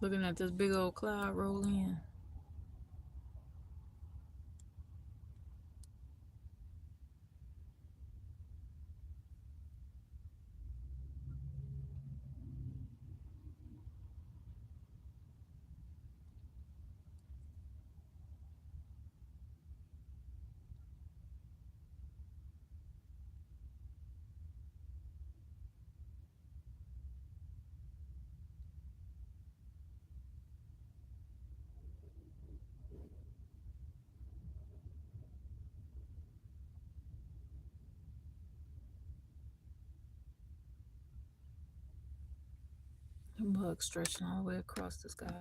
Looking at this big old cloud roll in. The bug stretching all the way across the sky.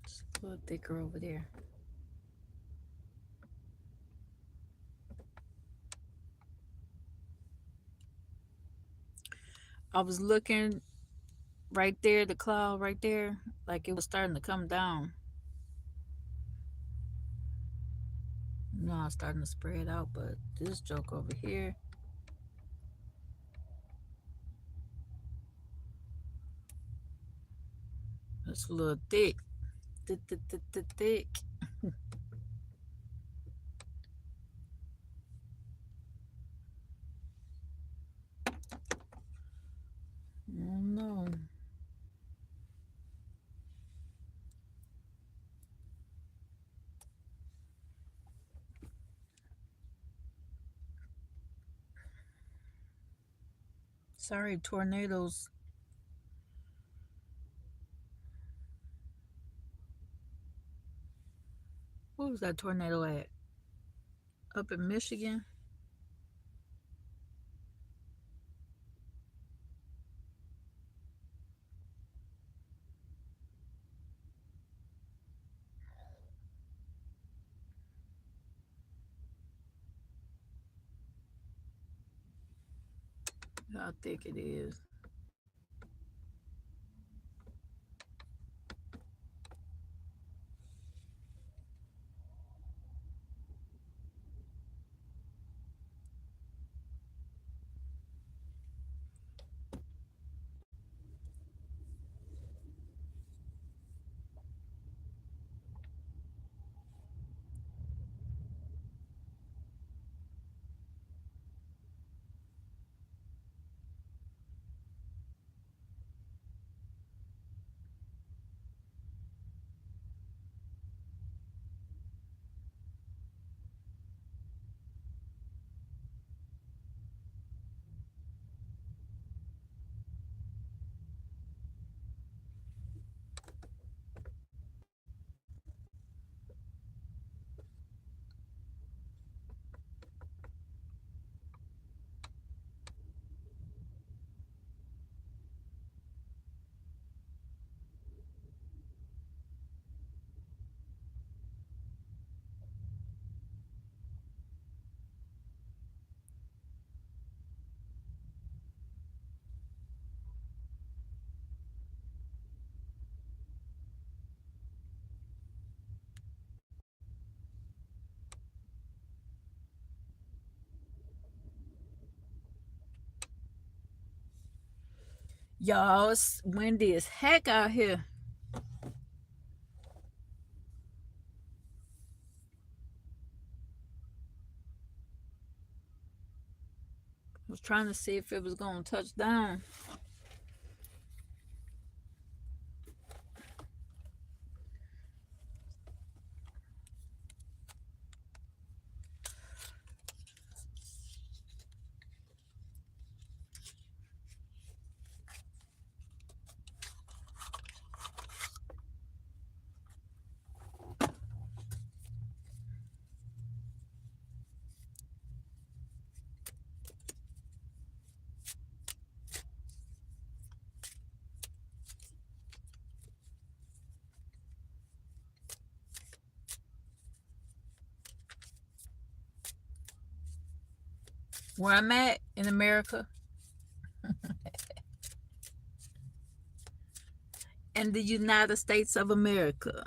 It's a little thicker over there. I was looking right there, the cloud right there, like it was starting to come down. No, it's starting to spread out, but this joke over here, it's a little thick. Thick. Oh no. Sorry, tornadoes. Where was that tornado at? Up in Michigan? How thick it is. Y'all, it's windy as heck out here. I was trying to see if it was going to touch down. Where I'm at in America, in the United States of America.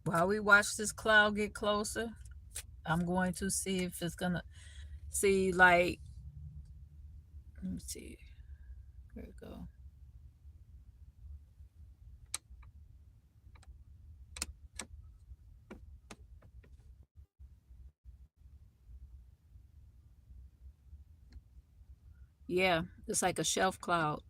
While we watch this cloud get closer, I'm going to see if it's going to see, like, let me see. Where it go? Yeah, it's like a shelf cloud.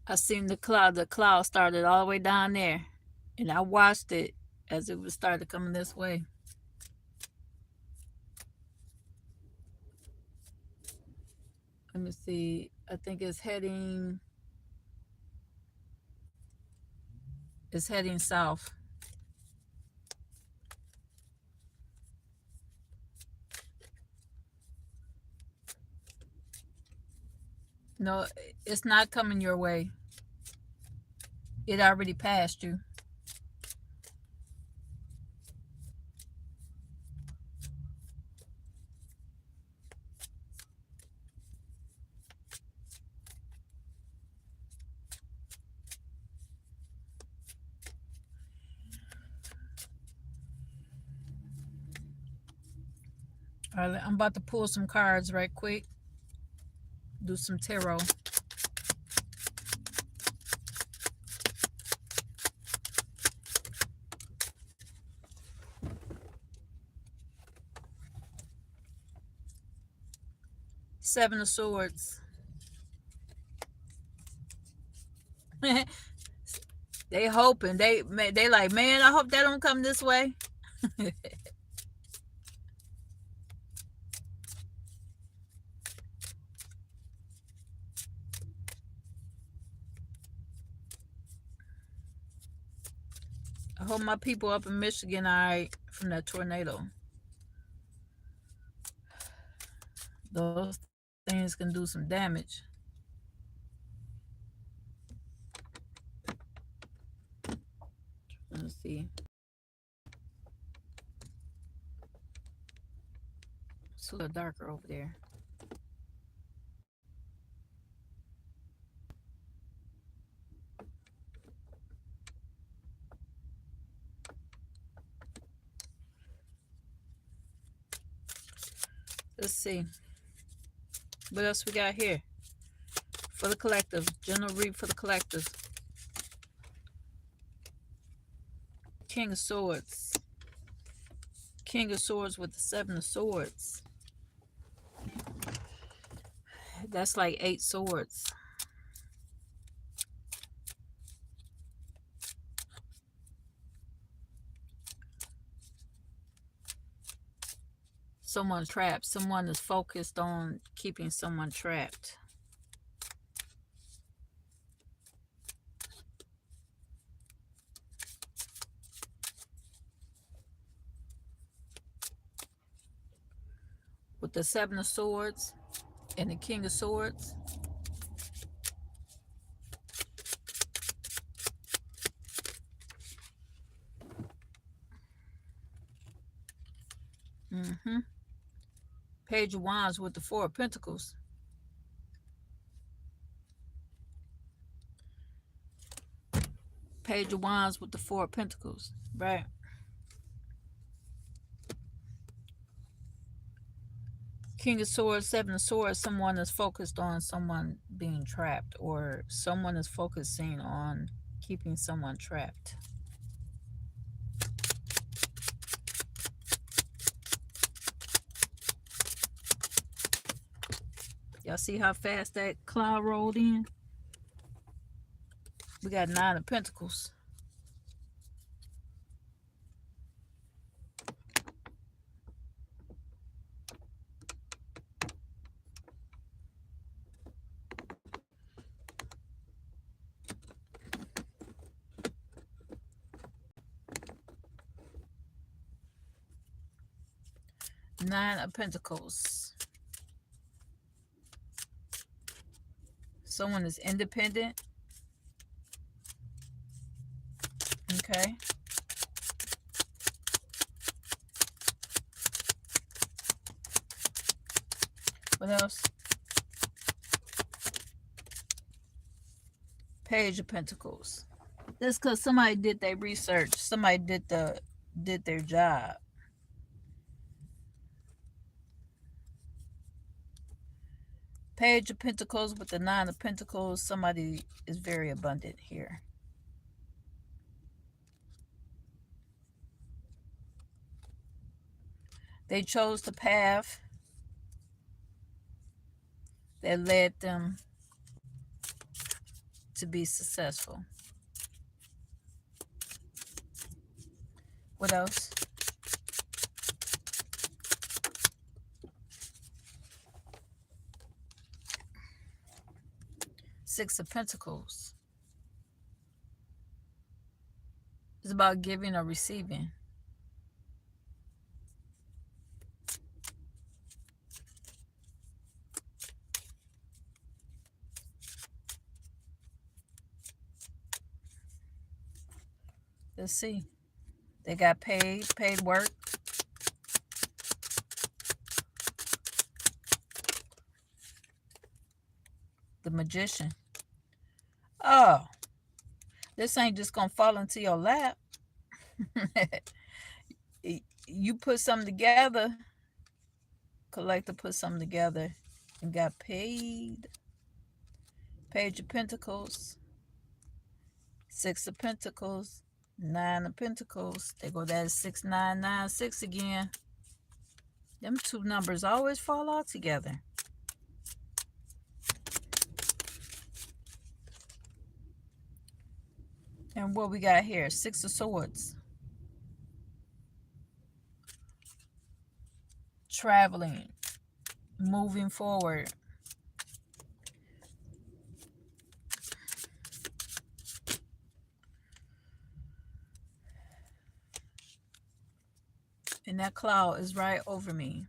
I seen the cloud. The cloud started all the way down there, and I watched it as it was started coming this way. Let me see. I think it's heading. It's heading south. No, it's not coming your way. It already passed you. All right, I'm about to pull some cards right quick. Do some tarot. Seven of Swords. They hoping. They like, man, I hope that don't come this way. I hope my people up in Michigan are all right from that tornado. Those things can do some damage. Let's see. It's a little darker over there. Let's see. What else we got here? For the collective. General read for the collective. King of Swords. King of Swords with the Seven of Swords. That's like 8 swords. Someone trapped. Someone is focused on keeping someone trapped. With the Seven of Swords and the King of Swords. Mm-hmm. Page of Wands with the Four of Pentacles. Page of Wands with the Four of Pentacles. Right. King of Swords, Seven of Swords. Someone is focused on someone being trapped, or someone is focusing on keeping someone trapped. Y'all see how fast that cloud rolled in? We got Nine of Pentacles. Nine of Pentacles. Someone is independent. Okay. What else? Page of Pentacles. That's because somebody did their research. Somebody did their job. Page of Pentacles with the Nine of Pentacles. Somebody is very abundant here. They chose the path that led them to be successful. What else? Six of Pentacles. It's about giving or receiving. Let's see. They got paid work. The Magician. Oh, this ain't just gonna fall into your lap. You put something together. Collector put something together and got paid. Page of Pentacles. Six of Pentacles. Nine of Pentacles. They go that 6996 again. Them two numbers always fall out together. And what we got here? Six of Swords. Traveling. Moving forward. And that cloud is right over me.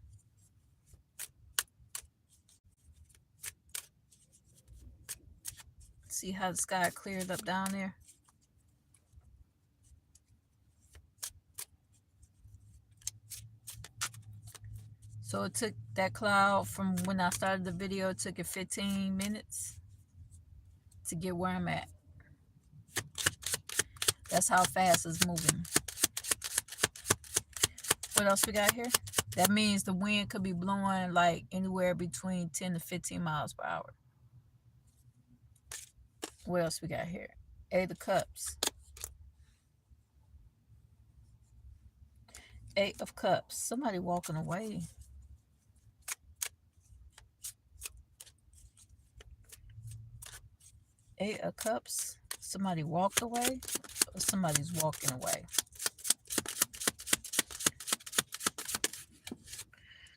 See how the sky cleared up down there? So it took that cloud from when I started the video, it took it 15 minutes to get where I'm at. That's how fast it's moving. What else we got here? That means the wind could be blowing like anywhere between 10 to 15 miles per hour. What else we got here? Eight of Cups. Eight of Cups. Somebody walking away. Eight of Cups. Somebody walked away, or somebody's walking away.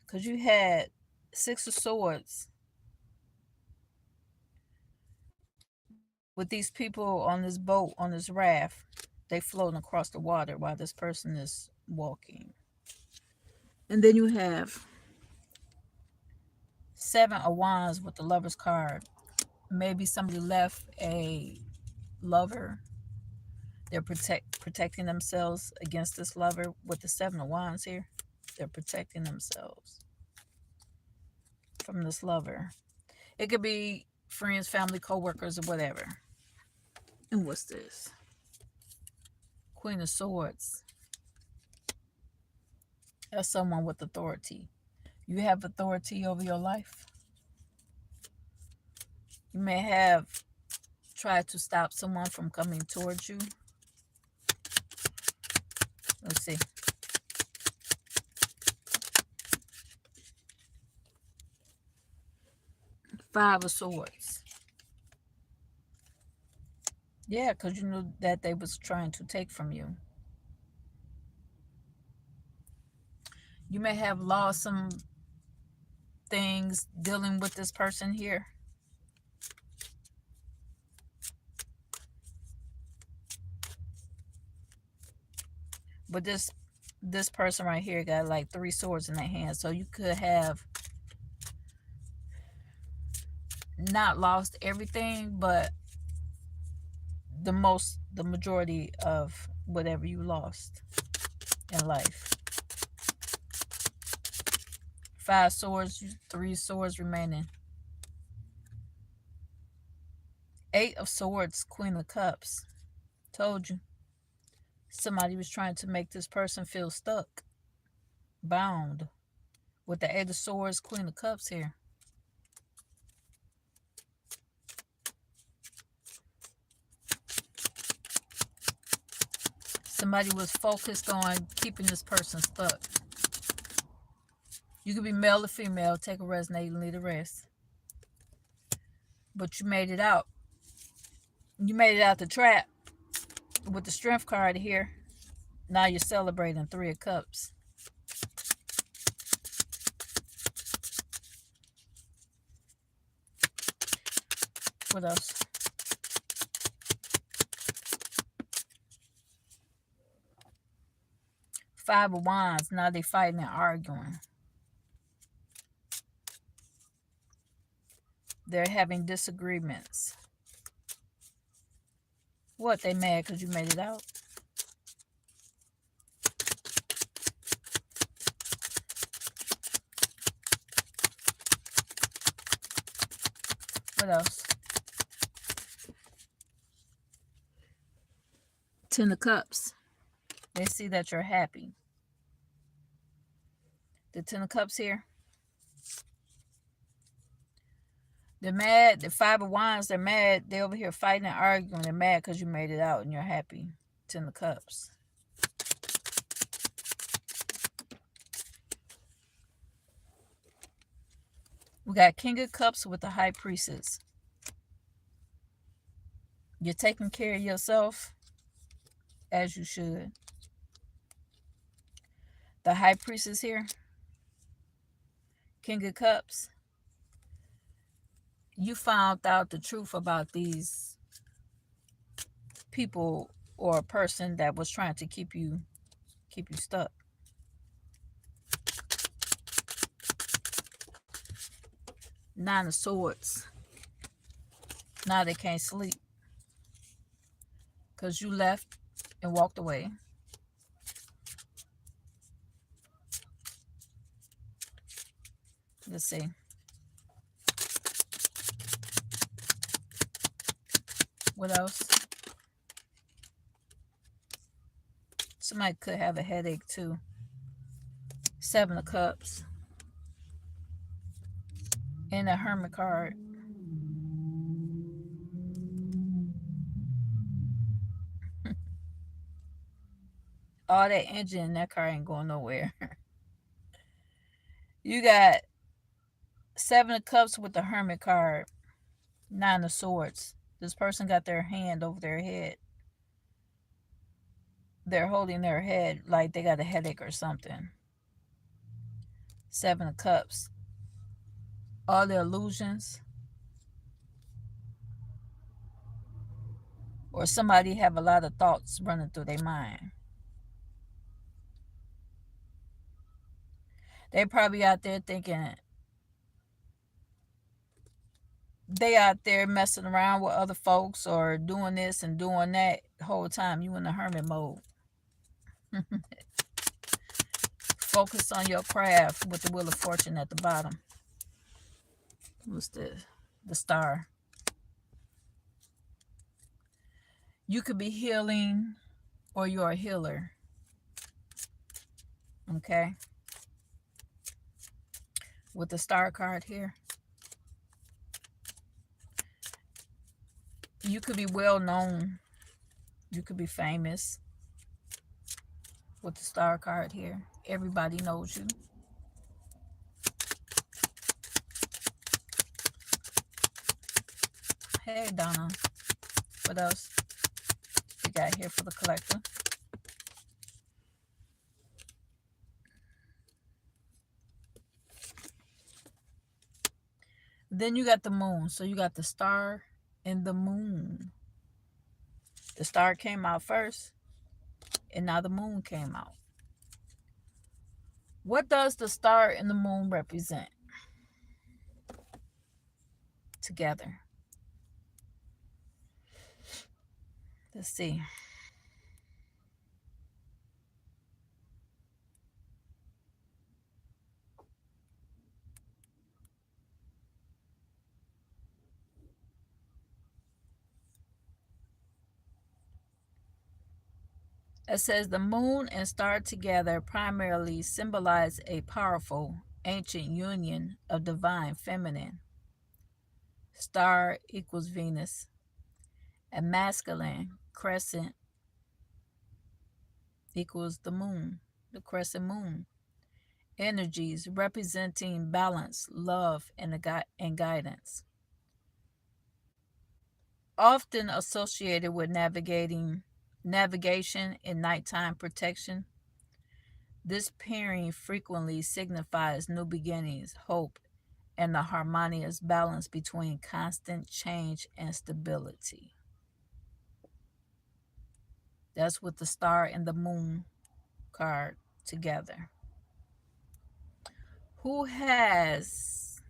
Because you had Six of Swords with these people on this boat, on this raft. They floating across the water while this person is walking. And then you have Seven of Wands with the Lover's card. Maybe somebody left a lover. They're protecting themselves against this lover with the Seven of Wands here. They're protecting themselves from this lover. It could be friends, family, co-workers, or whatever. And what's this? Queen of Swords. That's someone with authority. You have authority over your life. You may have tried to stop someone from coming towards you. Let's see. Five of Swords. Yeah, because you knew that they was trying to take from you. You may have lost some things dealing with this person here. But this person right here got like 3 swords in their hand. So you could have not lost everything, but the majority of whatever you lost in life. 5 swords, 3 swords remaining. 8 of Swords, Queen of Cups. Told you. Somebody was trying to make this person feel stuck, bound. With the 8 of Swords, Queen of Cups here. Somebody was focused on keeping this person stuck. You could be male or female. Take a resonate and leave the rest. But you made it out. You made it out the trap with the Strength card here. Now you're celebrating 3 of Cups. What else? 5 of Wands. Now they fighting and arguing. They're having disagreements. What? They mad because you made it out? What else? 10 of Cups. They see that you're happy. The 10 of Cups here. They're mad. The 5 of Wands, they're mad. They're over here fighting and arguing. They're mad because you made it out and you're happy. 10 of Cups. We got King of Cups with the High Priestess. You're taking care of yourself as you should. The High Priestess here. King of Cups. You found out the truth about these people or a person that was trying to keep you stuck. Nine of Swords. Now they can't sleep because you left and walked away. Let's see. What else? Somebody could have a headache too. 7 of Cups. And a Hermit card. All that engine in that car ain't going nowhere. You got 7 of Cups with the Hermit card. 9 of Swords. This person got their hand over their head. They're holding their head like they got a headache or something. 7 of Cups. All the illusions. Or somebody have a lot of thoughts running through their mind. They probably out there thinking, they out there messing around with other folks or doing this and doing that the whole time you in the hermit mode. Focus on your craft with the Wheel of Fortune at the bottom. What's the star? You could be healing or you're a healer. Okay. With the star card here. You could be well known. You could be famous. With the star card here. Everybody knows you. Hey, Donna. What else we got here for the collector? Then you got the moon. So you got the star and the moon. The star came out first, and now the moon came out. What does the star and the moon represent together? Let's see. It says the moon and star together primarily symbolize a powerful ancient union of divine feminine. Star equals Venus. A masculine crescent equals the moon, the crescent moon. Energies representing balance, love, and guidance. Often associated with navigation and nighttime protection, this pairing frequently signifies new beginnings, hope, and the harmonious balance between constant change and stability. That's with the star and the moon card together. Who has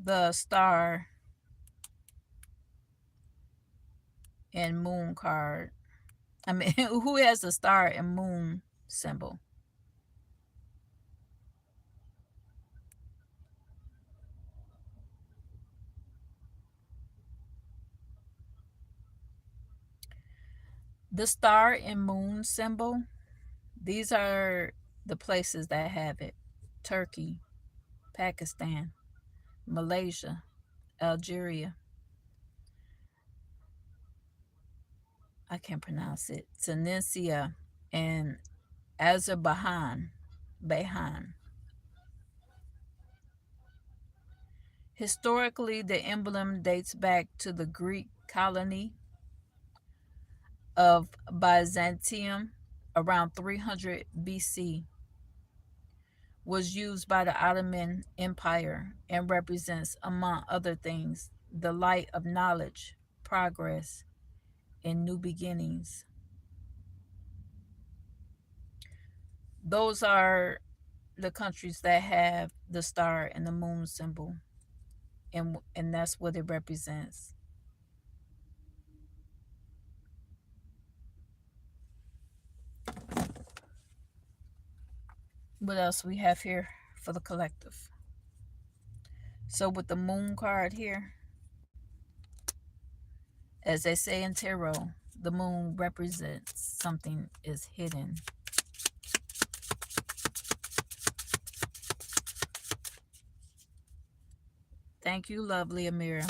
the star and moon card? I mean, who has the star and moon symbol? The star and moon symbol, these are the places that have it: Turkey, Pakistan, Malaysia, Algeria. I can't pronounce it. Tunisia and Azerbaijan. Behan. Historically, the emblem dates back to the Greek colony of Byzantium around 300 BC, was used by the Ottoman Empire and represents, among other things, the light of knowledge, progress, and new beginnings. Those are the countries that have the star and the moon symbol, and that's what it represents. What else we have here for the collective? So with the moon card here, as they say in tarot, the moon represents something is hidden. Thank you, lovely Amira.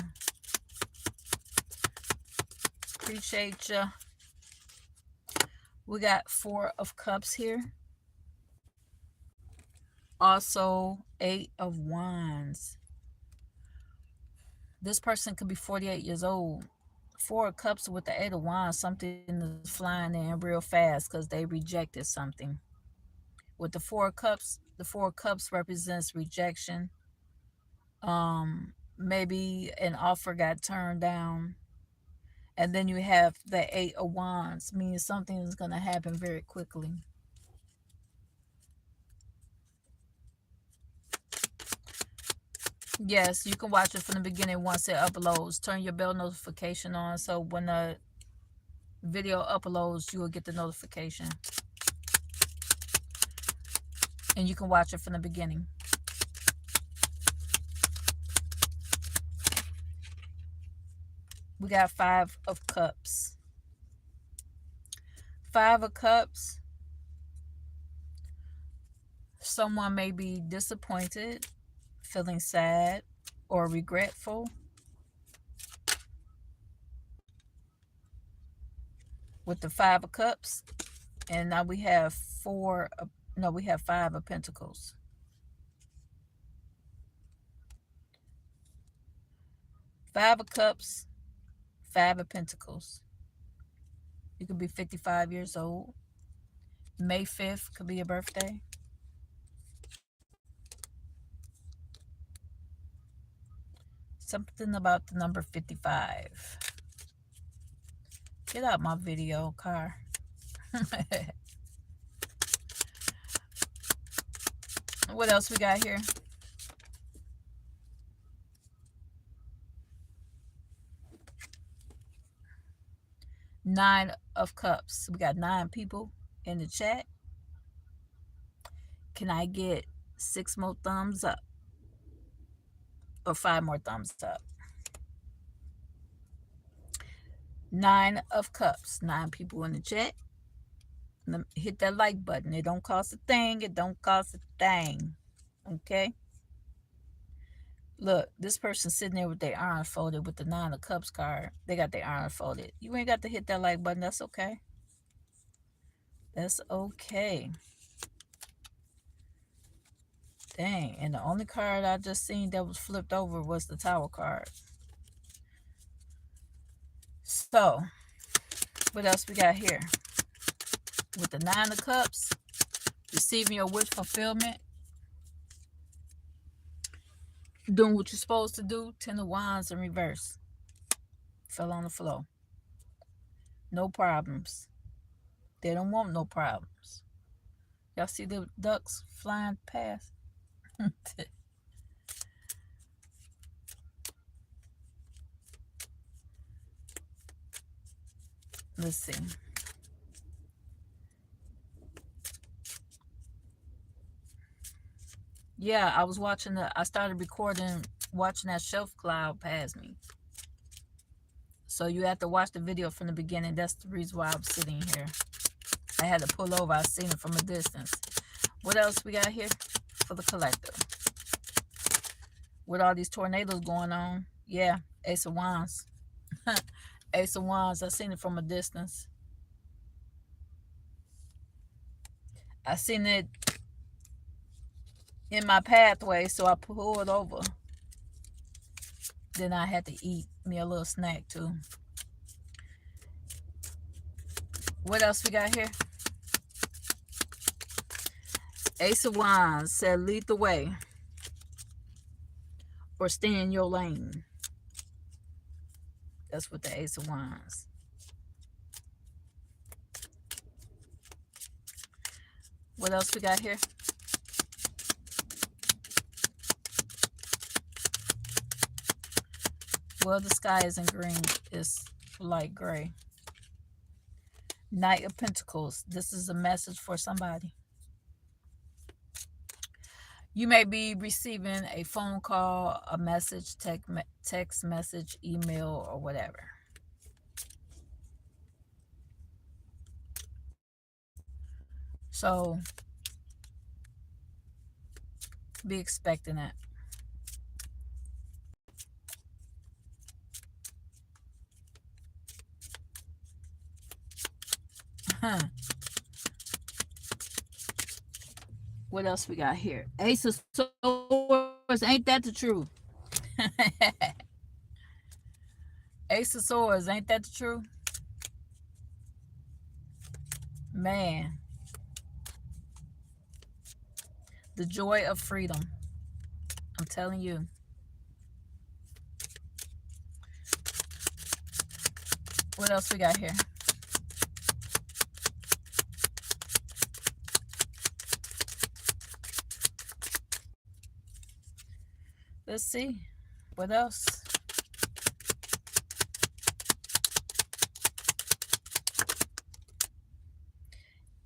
Appreciate you. We got 4 of Cups here. Also, 8 of Wands. This person could be 48 years old. 4 of Cups with the 8 of Wands, something is flying in real fast because they rejected something. With the 4 of Cups, the 4 of Cups represents rejection. Maybe an offer got turned down. And then you have the 8 of Wands, meaning something is going to happen very quickly. Yes, you can watch it from the beginning once it uploads. Turn your bell notification on so when the video uploads, you will get the notification. And you can watch it from the beginning. We got 5 of Cups. 5 of Cups. Someone may be disappointed, feeling sad, or regretful. With the 5 of Cups. And now we have 5 of Pentacles. 5 of Cups, 5 of Pentacles. You could be 55 years old. May 5th could be your birthday. Something about the number 55. Get out my video, car. What else we got here? Nine of Cups. We got 9 people in the chat. Can I get 6 more thumbs up? Or 5 more thumbs up? 9 of Cups. 9 people in the chat. Hit that like button. It don't cost a thing. It don't cost a thing. Okay? Look, this person's sitting there with their arms folded with the 9 of Cups card. They got their arms folded. You ain't got to hit that like button. That's okay. That's okay. Dang. And the only card I just seen that was flipped over was the Tower card. So, what else we got here? With the 9 of Cups, receiving your wish fulfillment. Doing what you're supposed to do. 10 of Wands in reverse. Fell on the floor. No problems. They don't want no problems. Y'all see the ducks flying past? Let's see. Yeah, I was watching I started recording, watching that shelf cloud pass me. So you have to watch the video from the beginning. That's the reason why I'm sitting here. I had to pull over. I seen it from a distance. What else we got here for the collector? With all these tornadoes going on. Yeah, Ace of Wands. Ace of Wands. I seen it from a distance. I seen it in my pathway, so I pulled over. Then I had to eat me a little snack too. What else we got here? Ace of Wands said lead the way or stay in your lane. That's what the Ace of Wands. What else we got here? Well, the sky isn't green. It's light gray. Knight of Pentacles. This is a message for somebody. You may be receiving a phone call, a message, text message, email, or whatever. So, be expecting it. What else we got here? Ace of Swords. Ain't that the truth? Ace of Swords. Ain't that the truth? Man. The joy of freedom. I'm telling you. What else we got here? Let's see. What else?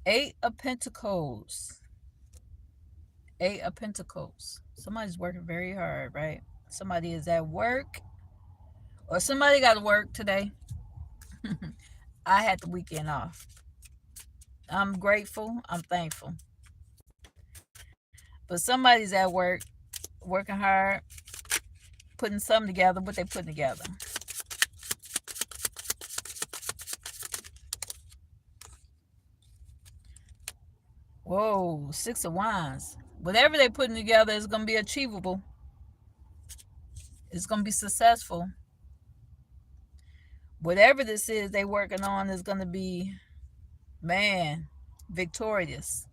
Eight of Pentacles. Eight of Pentacles. Somebody's working very hard, right? Somebody is at work. Or somebody got to work today. I had the weekend off. I'm grateful. I'm thankful. But somebody's at work, working hard, putting something together. What they putting together? Whoa, Six of Wands. Whatever they're putting together is going to be achievable. It's going to be successful. Whatever this is they working on is going to be, man, victorious.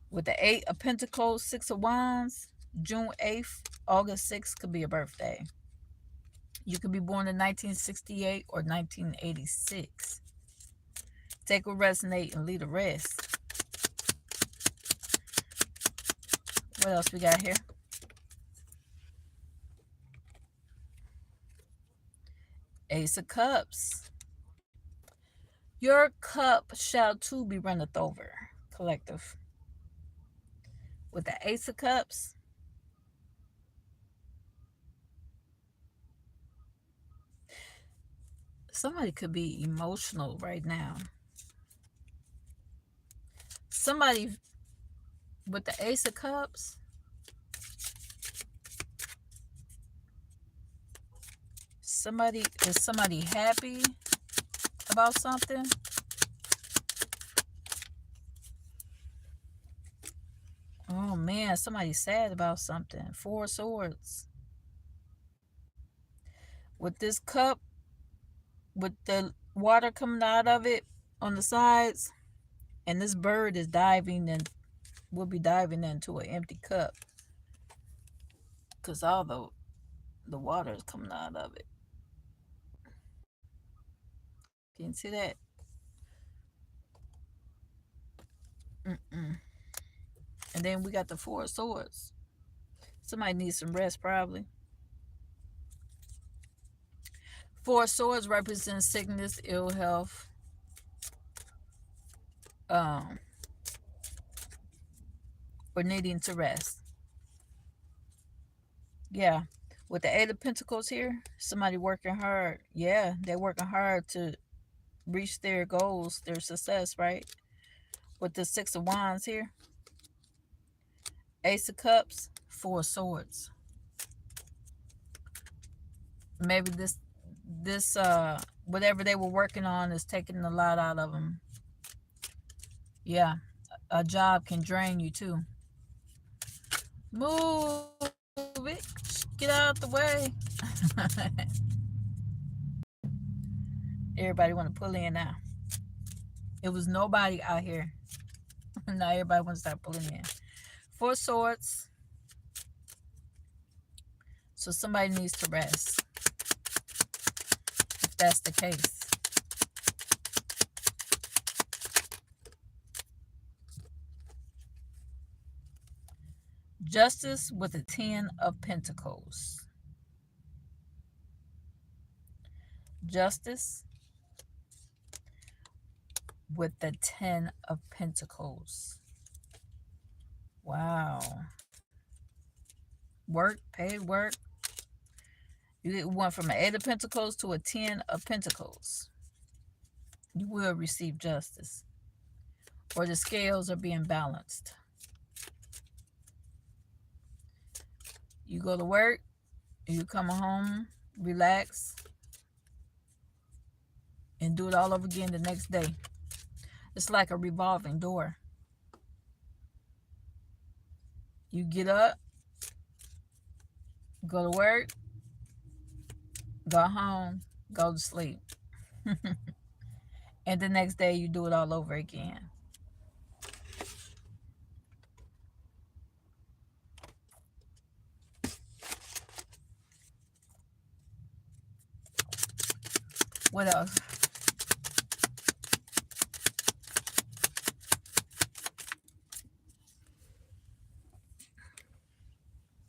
With the Eight of Pentacles, Six of Wands, June 8th, August 6th could be a birthday. You could be born in 1968 or 1986. Take what resonate and leave the rest. What else we got here? Ace of Cups. Your cup shall too be runneth over, collective. With the Ace of Cups, somebody could be emotional right now. Somebody with the Ace of Cups, is somebody happy about something? Oh man, somebody's sad about something. Four of Swords. With this cup, with the water coming out of it on the sides, and this bird is diving and will be diving into an empty cup because all the water is coming out of it. Can you see that? And then we got the Four of Swords. Somebody needs some rest, probably. Four of Swords represents sickness, ill health, or needing to rest. Yeah. With the Eight of Pentacles here, somebody working hard. Yeah, they're working hard to reach their goals, their success, right? With the Six of Wands here, Ace of Cups, Four of Swords. Maybe this whatever they were working on is taking a lot out of them. Yeah, a job can drain you too. Move it. Get out the way. Everybody want to pull in now. It was nobody out here. Now everybody wants to start pulling in. Four of Swords. So somebody needs to rest. If that's the case. Justice with the Ten of Pentacles. Justice with the Ten of Pentacles. Wow. Work, paid work. You went from an Eight of Pentacles to a Ten of Pentacles. You will receive justice. Or the scales are being balanced. You go to work, you come home, relax, and do it all over again the next day. It's like a revolving door. You get up, go to work, go home, go to sleep. And the next day you do it all over again. What else?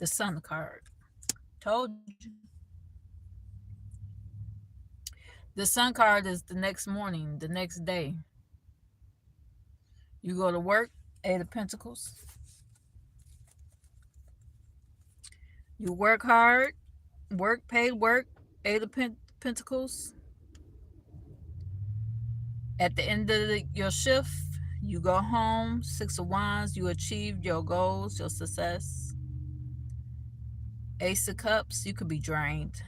The Sun card. Told you. The Sun card is the next morning, the next day. You go to work, Eight of Pentacles. You work hard, paid work, Eight of Pentacles. At the end of your shift, you go home, Six of Wands, you achieved your goals, your success. Ace of Cups, you could be drained.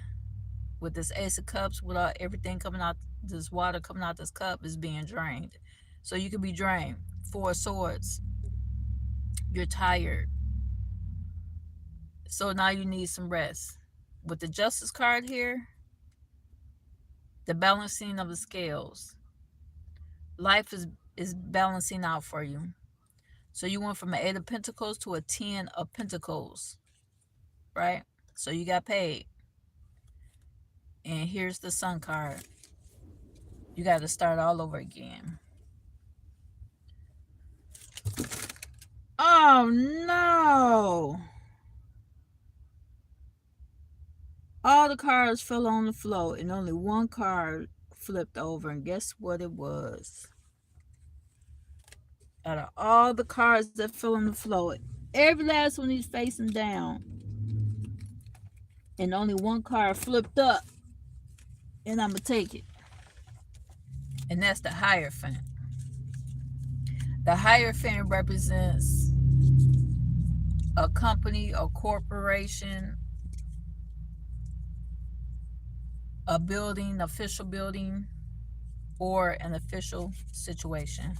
With this Ace of Cups, without everything coming out, this water coming out this cup is being drained. So you could be drained. Four of Swords, you're tired. So now you need some rest. With the Justice card here, the balancing of the scales. Life is balancing out for you. So you went from an Eight of Pentacles to a 10 of Pentacles, right? So you got paid. And here's the Sun card. You got to start all over again. Oh, no. All the cards fell on the floor and only one card flipped over. And guess what it was? Out of all the cards that fell on the floor, every last one is facing down. And only one card flipped up. And I'm going to take it. And that's the Hierophant. The Hierophant represents a company, a corporation, a building, official building, or an official situation.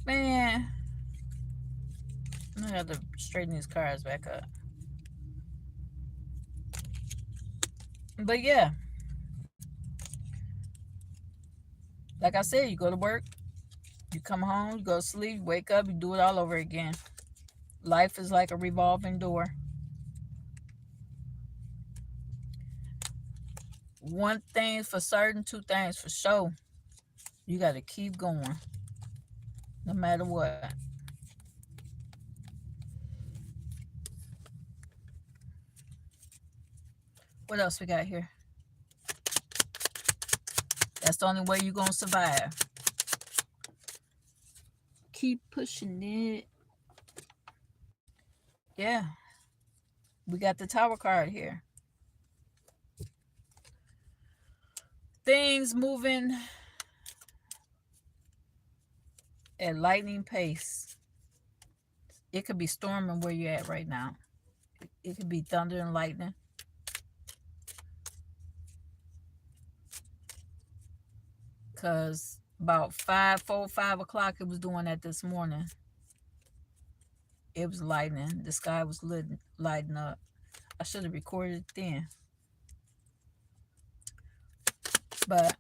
Man, I have to straighten these cards back up. But yeah, like I said, you go to work, you come home, you go to sleep, wake up, you do it all over again. Life is like a revolving door. One thing for certain, two things for sure. You got to keep going, no matter what. What else we got here? That's the only way you're going to survive. Keep pushing it. Yeah. We got the Tower card here. Things moving at lightning pace. It could be storming where you're at right now. It could be thunder and lightning. Because about 5 o'clock, it was doing that this morning. It was lightning. The sky was lighting up. I should have recorded it then. But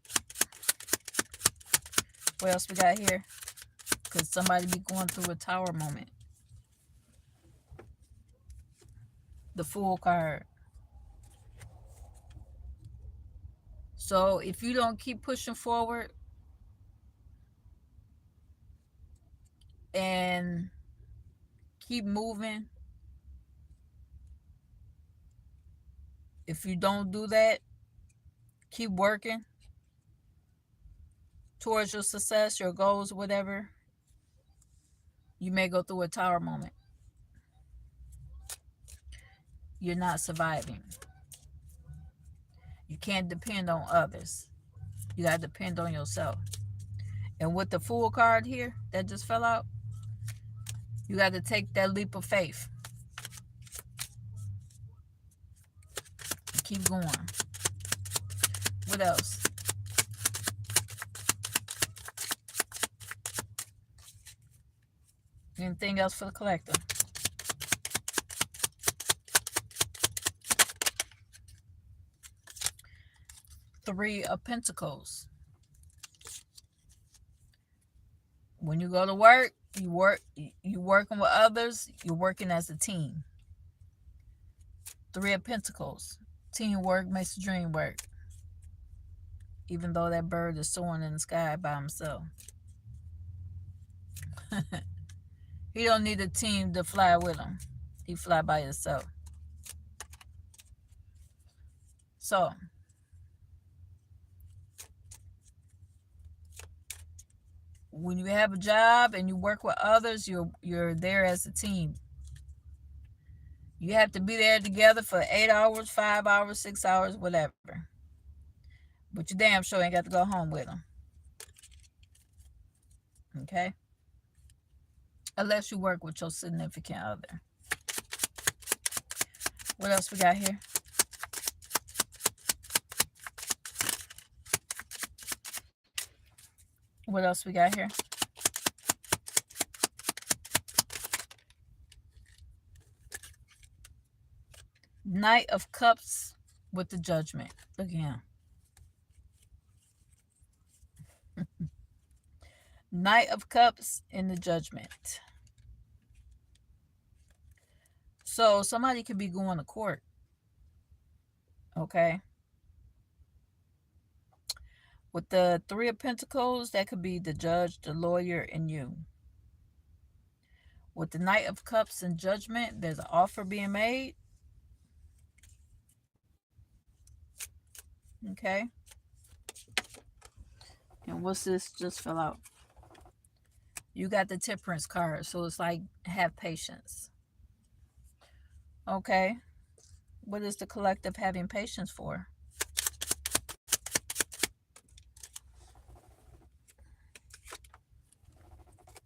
what else we got here? Could somebody be going through a tower moment? The Fool card. So if you don't keep pushing forward and keep moving, if you don't do that, keep working towards your success, your goals, whatever, you may go through a tower moment. You're not surviving. You can't depend on others. You got to depend on yourself. And with the Fool card here that just fell out, you got to take that leap of faith. Keep going. What else? Anything else for the collector? Three of Pentacles. When you go to work, you working with others, you're working as a team. Three of Pentacles. Teamwork makes the dream work. Even though that bird is soaring in the sky by himself. He don't need a team to fly with him. You fly by yourself. So when you have a job and you work with others, you're there as a team. You have to be there together for 8 hours, 5 hours, 6 hours, whatever. But you damn sure ain't got to go home with them. Okay? Unless you work with your significant other. What else we got here? What else we got here? Knight of Cups with the Judgment. Look at him. Knight of Cups in the Judgment. So somebody could be going to court. Okay? With the Three of Pentacles, that could be the judge, the lawyer, and you. With the Knight of Cups and Judgment, there's an offer being made. Okay? And what's this just fell out? You got the Temperance card, so it's like, have patience. Okay? What is the collective having patience for?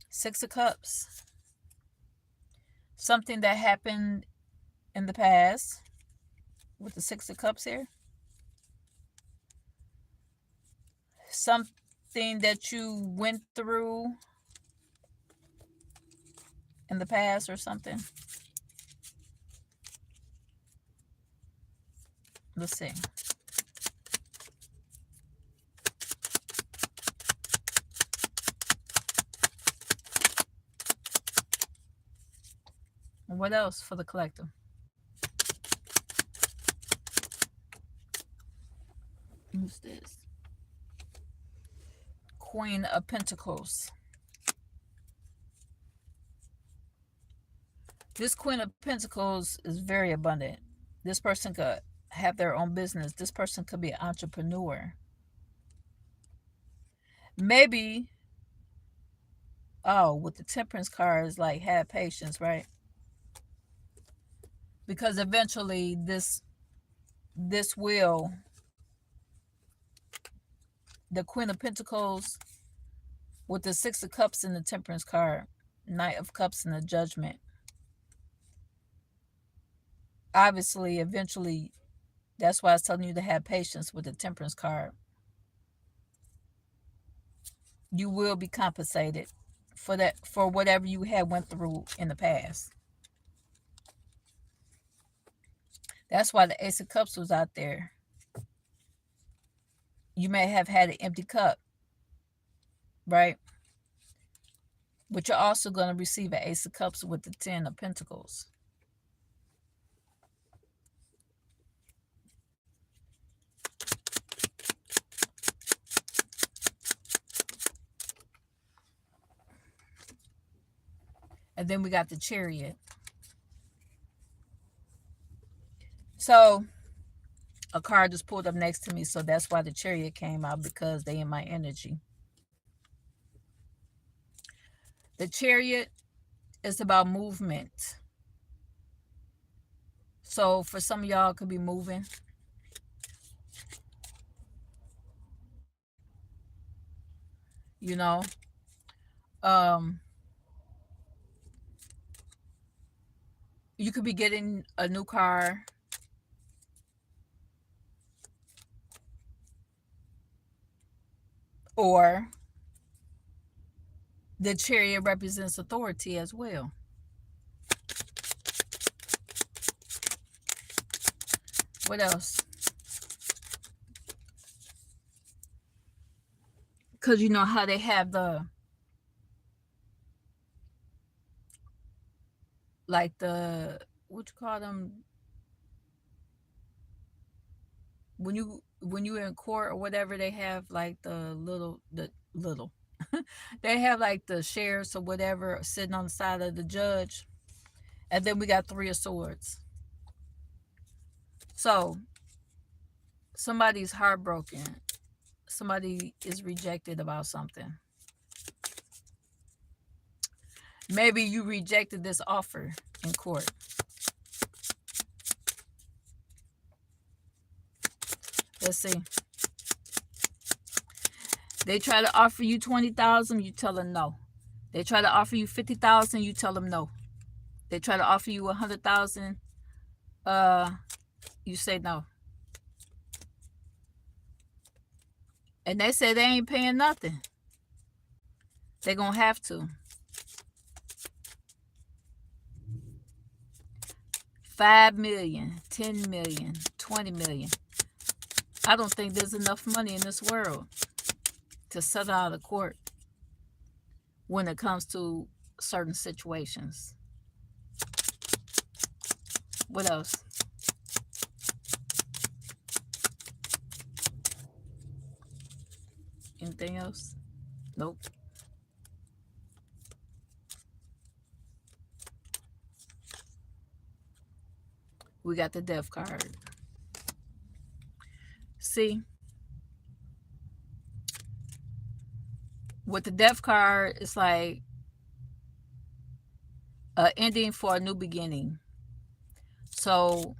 Six of Cups. Something that happened in the past with the Six of Cups here. Something that you went through in the past or something. Let's see. What else for the collective? Who's this? Queen of Pentacles. This Queen of Pentacles is very abundant. This person could have their own business. This person could be an entrepreneur. Maybe, oh, with the Temperance card is like, have patience, right? Because eventually this will, the Queen of Pentacles with the Six of Cups and the Temperance card, Knight of Cups and the Judgment. Obviously, eventually, that's why I was telling you to have patience with the Temperance card. You will be compensated for that, for whatever you had went through in the past. That's why the Ace of Cups was out there. You may have had an empty cup, right? But you're also going to receive an Ace of Cups with the Ten of Pentacles. And then we got the Chariot. So a card just pulled up next to me, so that's why the Chariot came out, because they in my energy. The Chariot is about movement. So for some of y'all, could be moving. You know, you could be getting a new car. Or the Chariot represents authority as well. What else? Because you know how they have the, like the, what you call them, when you in court or whatever, they have like the little they have like the sheriffs or whatever sitting on the side of the judge, And then we got Three of Swords. So somebody's heartbroken. Somebody is rejected about something. Maybe you rejected this offer in court. Let's see. They try to offer you $20,000, you tell them no. They try to offer you $50,000, you tell them no. They try to offer you $100,000, you say no. And they say they ain't paying nothing. They're gonna have to. 5 million, 10 million, 20 million. I don't think there's enough money in this world to settle out of court when it comes to certain situations. What else? Anything else? Nope. We got the Death card. See, with the Death card, it's like an ending for a new beginning. So,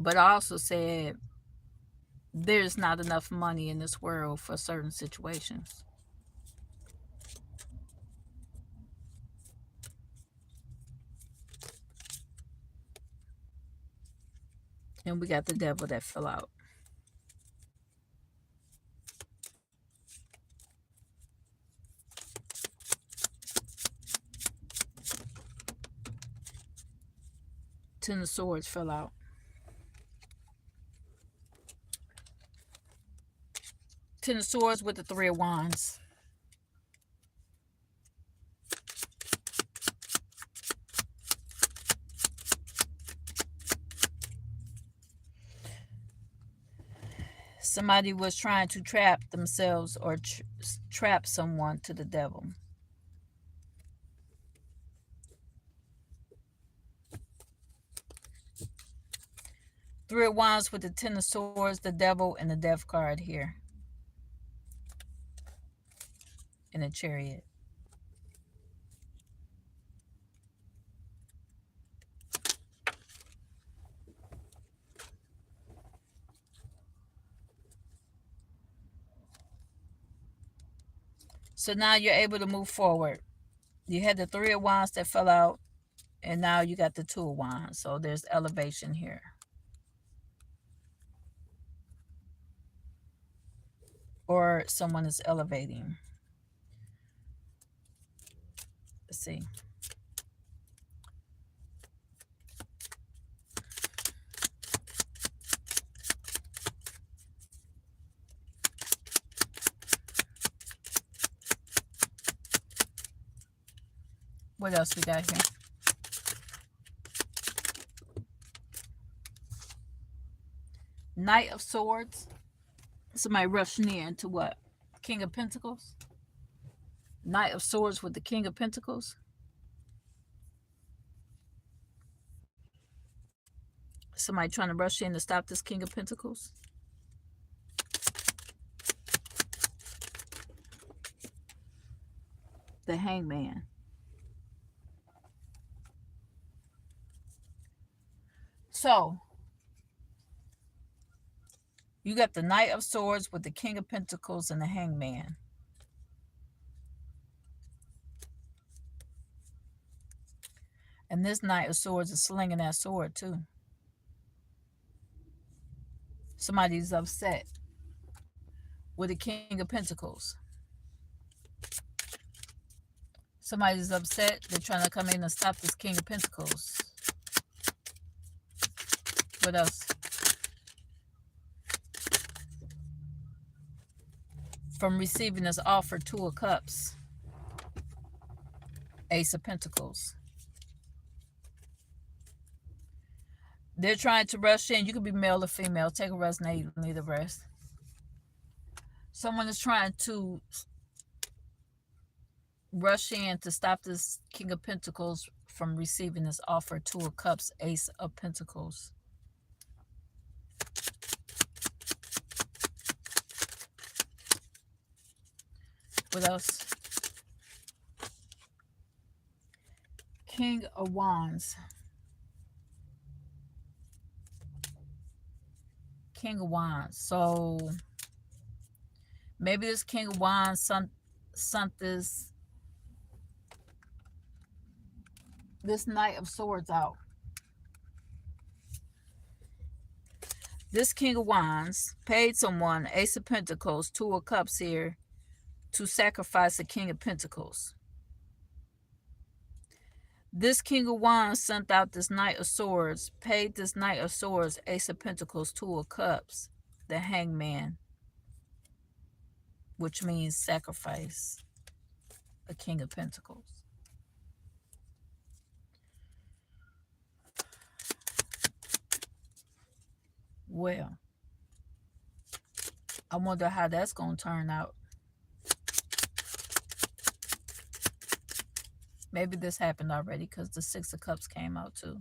but I also said there's not enough money in this world for certain situations. And we got the Devil that fell out. Ten of Swords fell out. Ten of Swords with the Three of Wands. Somebody was trying to trap themselves or trap someone to the devil. Three of Wands with the Ten of Swords, the Devil, and the Death card here. And a Chariot. So now you're able to move forward. You had the Three of Wands that fell out, and now you got the Two of Wands. So there's elevation here. Or someone is elevating. Let's see. What else we got here? Knight of Swords. Somebody rushing in to what? King of Pentacles. Knight of Swords with the King of Pentacles. Somebody trying to rush in to stop this King of Pentacles. The Hangman. So, you got the Knight of Swords with the King of Pentacles and the Hangman. And this Knight of Swords is slinging that sword too. Somebody's upset with the King of Pentacles. Somebody's upset. They're trying to come in and stop this King of Pentacles. What else? From receiving this offer, Two of Cups. Ace of Pentacles. They're trying to rush in. You could be male or female. Take a rest, need a rest. Someone is trying to rush in to stop this King of Pentacles from receiving this offer. Two of Cups, Ace of Pentacles. What else? King of Wands. King of Wands. So maybe this King of Wands sent this Knight of Swords out. This King of Wands paid someone, Ace of Pentacles, Two of Cups here, to sacrifice the King of Pentacles. This King of Wands sent out this Knight of Swords, paid this Knight of Swords, Ace of Pentacles, Two of Cups, the Hangman, which means sacrifice a King of Pentacles. Well, I wonder how that's going to turn out. Maybe this happened already because the Six of Cups came out too.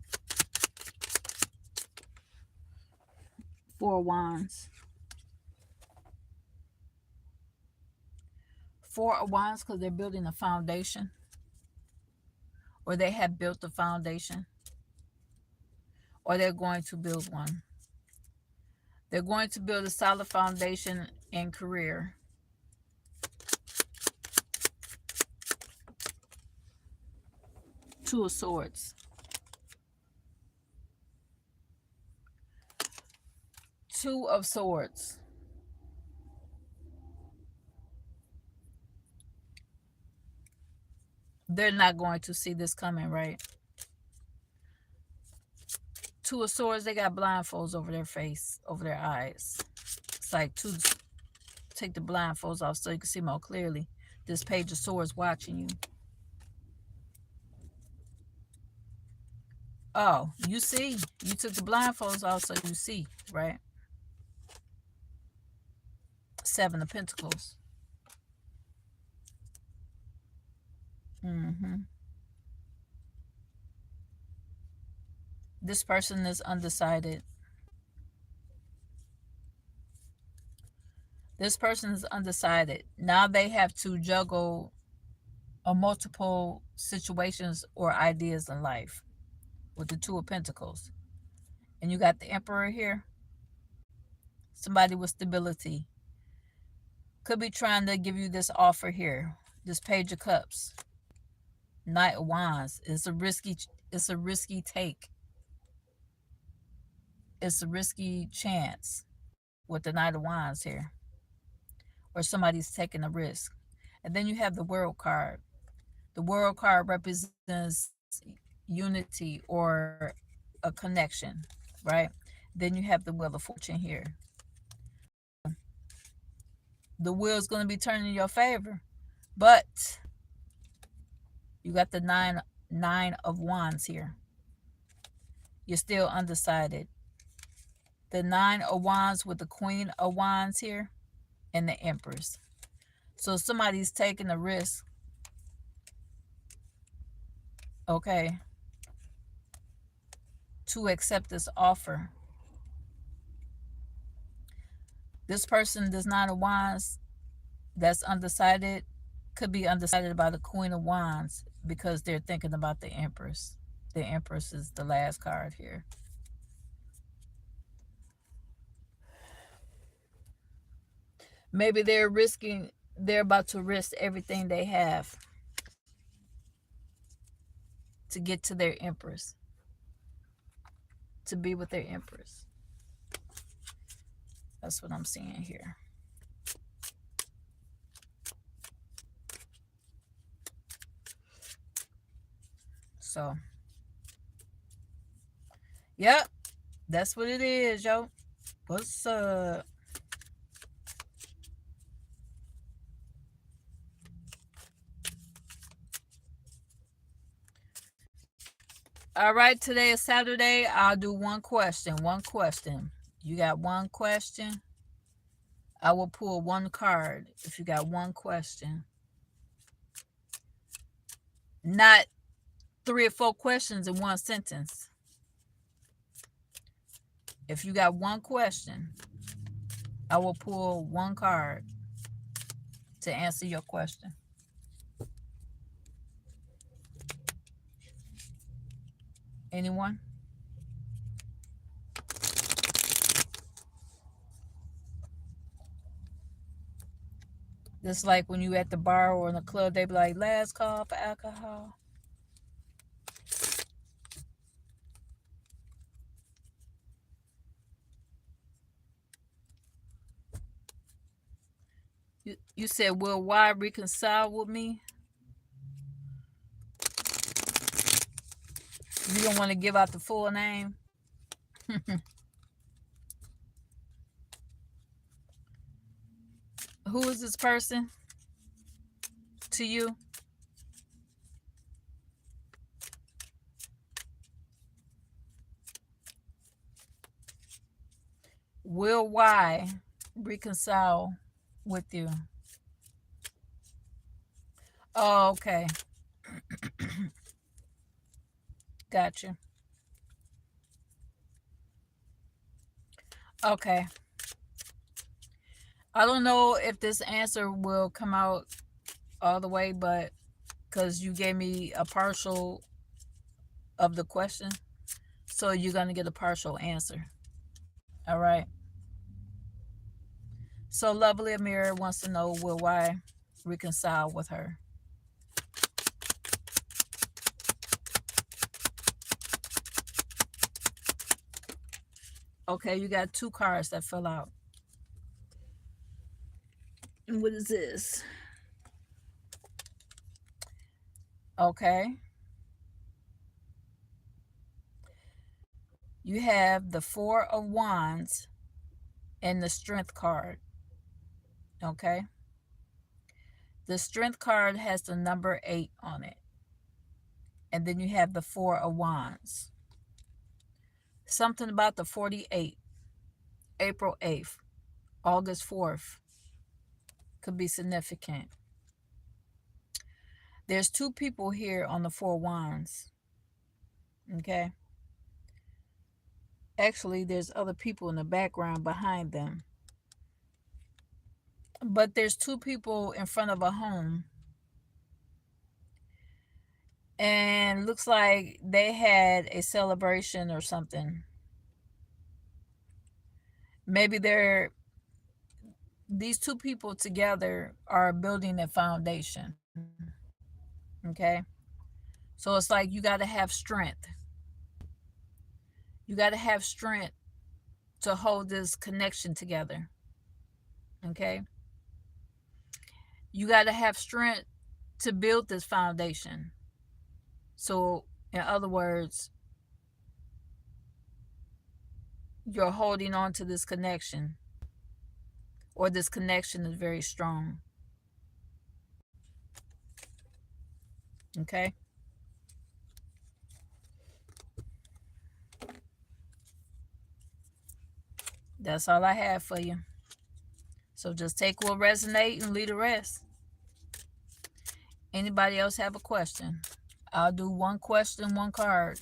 Four of Wands. Four of Wands because they're building a foundation. Or they have built a foundation. Or they're going to build one. They're going to build a solid foundation in career. Two of Swords. Two of Swords. They're not going to see this coming, right? Two of Swords, they got blindfolds over their face, over their eyes. It's like take the blindfolds off so you can see more clearly. This Page of Swords watching you. Oh, you see. You took the blindfolds off so you see, right? Seven of Pentacles. This person is undecided. This person is undecided. Now they have to juggle multiple situations or ideas in life with the Two of Pentacles. And you got the Emperor here. Somebody with stability. Could be trying to give you this offer here. This Page of Cups. Knight of Wands. It's a risky take. It's a risky chance with the Knight of Wands here. Or somebody's taking a risk. And then you have the World card. The World card represents unity or a connection, right? Then you have the Wheel of Fortune here. The wheel is going to be turning in your favor. But you got the nine of Wands here. You're still undecided. The Nine of Wands with the Queen of Wands here and the Empress. So somebody's taking a risk. Okay. To accept this offer. This person, this Nine of Wands, that's undecided, could be undecided by the Queen of Wands because they're thinking about the Empress. The Empress is the last card here. Maybe they're about to risk everything they have to get to their Empress. To be with their Empress. That's what I'm seeing here. So, yep, that's what it is, yo. What's up? All right, today is Saturday. I'll do one question. One question. You got one question? I will pull one card if you got one question. not 3 or 4 questions in one sentence. If you got one question, I will pull one card to answer your question. Anyone? Just like when you at the bar or in the club, they be like, last call for alcohol. You said, will Y reconcile with me? You don't want to give out the full name? Who is this person to you? Will Y reconcile with you? Oh, okay. Gotcha. Okay. I don't know if this answer will come out all the way, but because you gave me a partial of the question, so you're going to get a partial answer. All right. So Lovely Amira wants to know, will Y reconcile with her? Okay, you got 2 cards that fell out. And what is this? Okay. You have the 4 of Wands and the Strength card. Okay. The Strength card has the number 8 on it. And then you have the 4 of Wands. Something about the 48, April 8th, August 4th could be significant. There's 2 people here on the 4 Wands. Okay. Actually, there's other people in the background behind them. But there's 2 people in front of a home. And looks like they had a celebration or something. Maybe these 2 people together are building a foundation. Okay. So it's like you got to have strength. You got to have strength to hold this connection together. Okay. You got to have strength to build this foundation. So, in other words, you're holding on to this connection, or this connection is very strong. Okay. That's all I have for you. So just take what resonate and leave the rest. Anybody else have a question? I'll do 1 question, 1 card.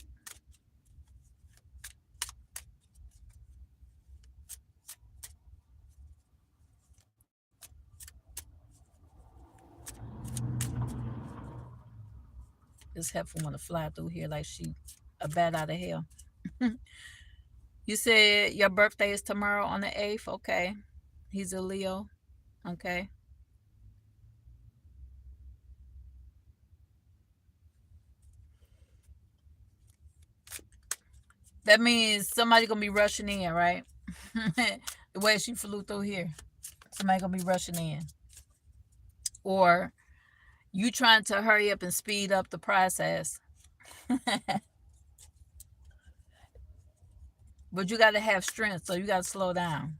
This heifer want to fly through here like she a bat out of hell. You said your birthday is tomorrow on the 8th. Okay. He's a Leo. Okay. That means somebody gonna be rushing in, right? The way she flew through here. Somebody gonna be rushing in. Or you trying to hurry up and speed up the process. But you got to have strength, so you got to slow down.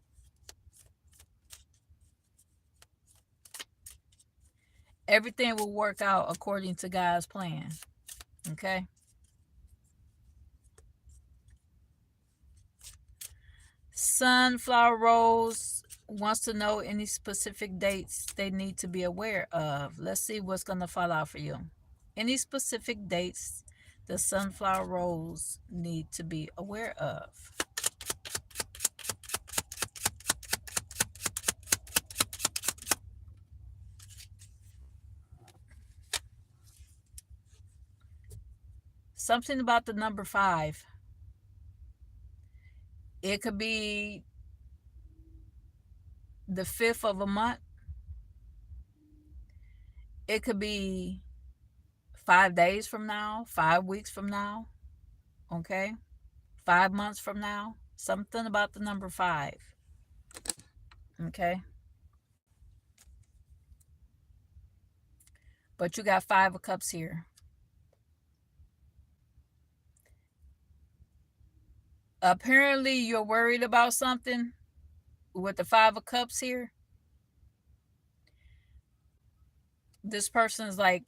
Everything will work out according to God's plan. Okay? Sunflower Rose wants to know any specific dates they need to be aware of. Let's see what's going to fall out for you. Any specific dates the sunflower rose need to be aware of? Something about the number 5. It could be the 5th of a month. It could be 5 days from now, 5 weeks from now, okay? 5 months from now. Something about the number 5, okay? But you got 5 of cups here. Apparently, you're worried about something with the 5 of cups here. This person's like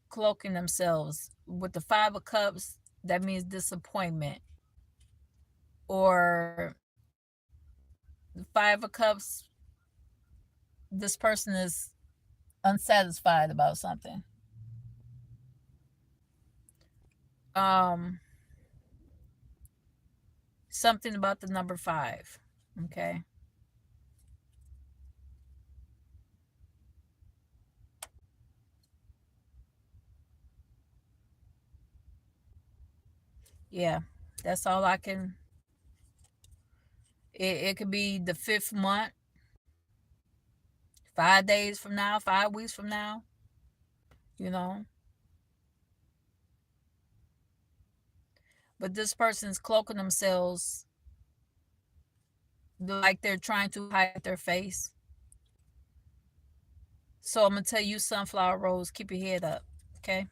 cloaking themselves. With the 5 of cups, that means disappointment. Or the 5 of cups, this person is unsatisfied about something. Something about the number 5, okay? Yeah, that's all I can. It could be the 5th month, 5 days from now, 5 weeks from now, you know. But this person's cloaking themselves like they're trying to hide their face. So I'm going to tell you, sunflower rose, keep your head up, okay?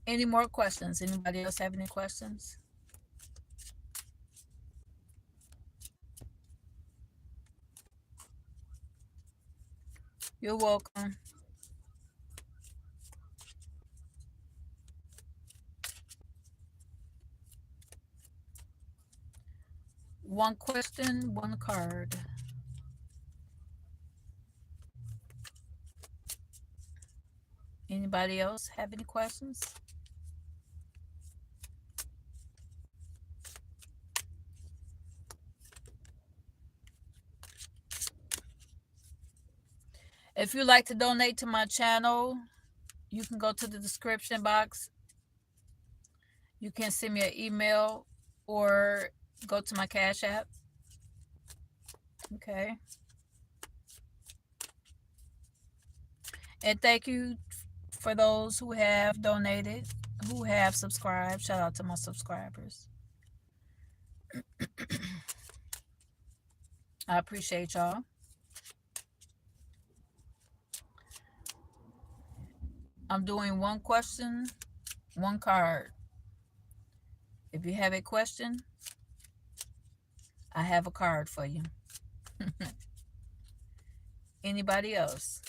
Any more questions? Anybody else have any questions? You're welcome. One question, one card. Anybody else have any questions? If you'd like to donate to my channel, you can go to the description box. You can send me an email or go to my Cash App. Okay. And thank you for those who have donated, who have subscribed. Shout out to my subscribers. I appreciate y'all. I'm doing one question, one card. If you have a question, I have a card for you. Anybody else?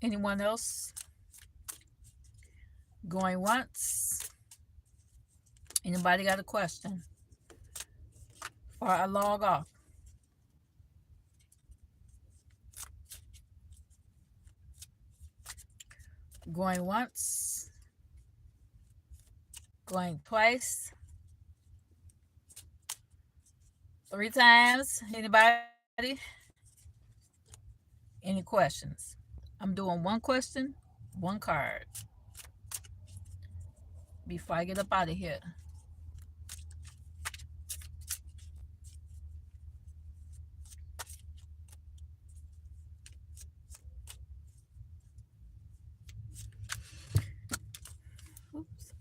Anyone else? Going once? Anybody got a question? Before I log off. Going once? Going twice? 3 times? Anybody? Any questions? I'm doing one question, one card. Before I get up out of here. Oops.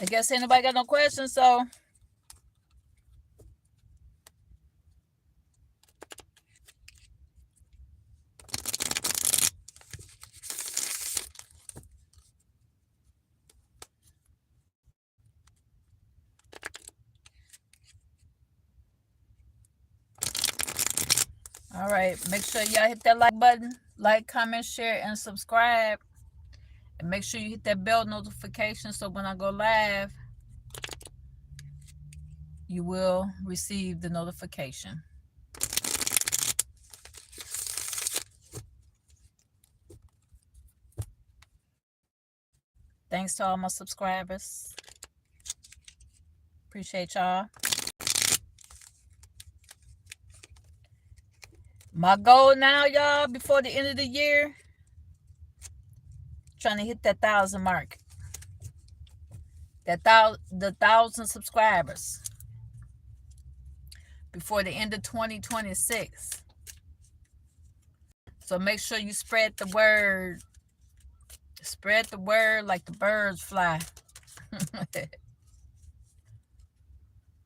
I guess anybody got no questions, so all right. Make sure y'all hit that like button, like, comment, share, and subscribe. And make sure you hit that bell notification so when I go live, you will receive the notification. Thanks to all my subscribers. Appreciate y'all. My goal now, y'all, before the end of the year, trying to hit that 1,000 mark. The 1,000 subscribers before the end of 2026. So make sure you spread the word. Spread the word like the birds fly.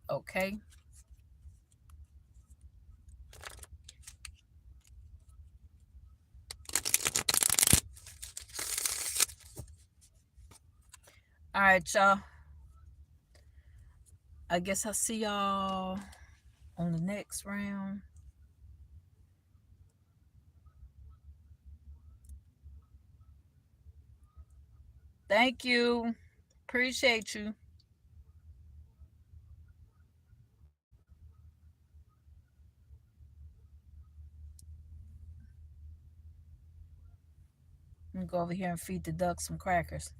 Okay. All right, y'all. I guess I'll see y'all on the next round. Thank you. Appreciate you. I'm gonna go over here and feed the ducks some crackers.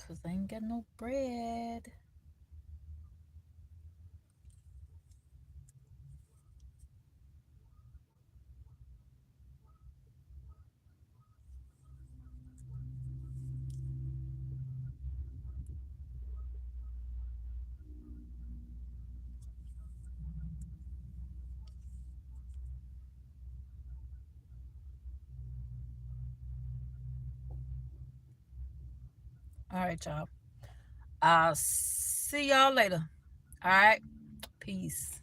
Cause I ain't got no bread. All right, y'all. I'll see y'all later. All right. Peace.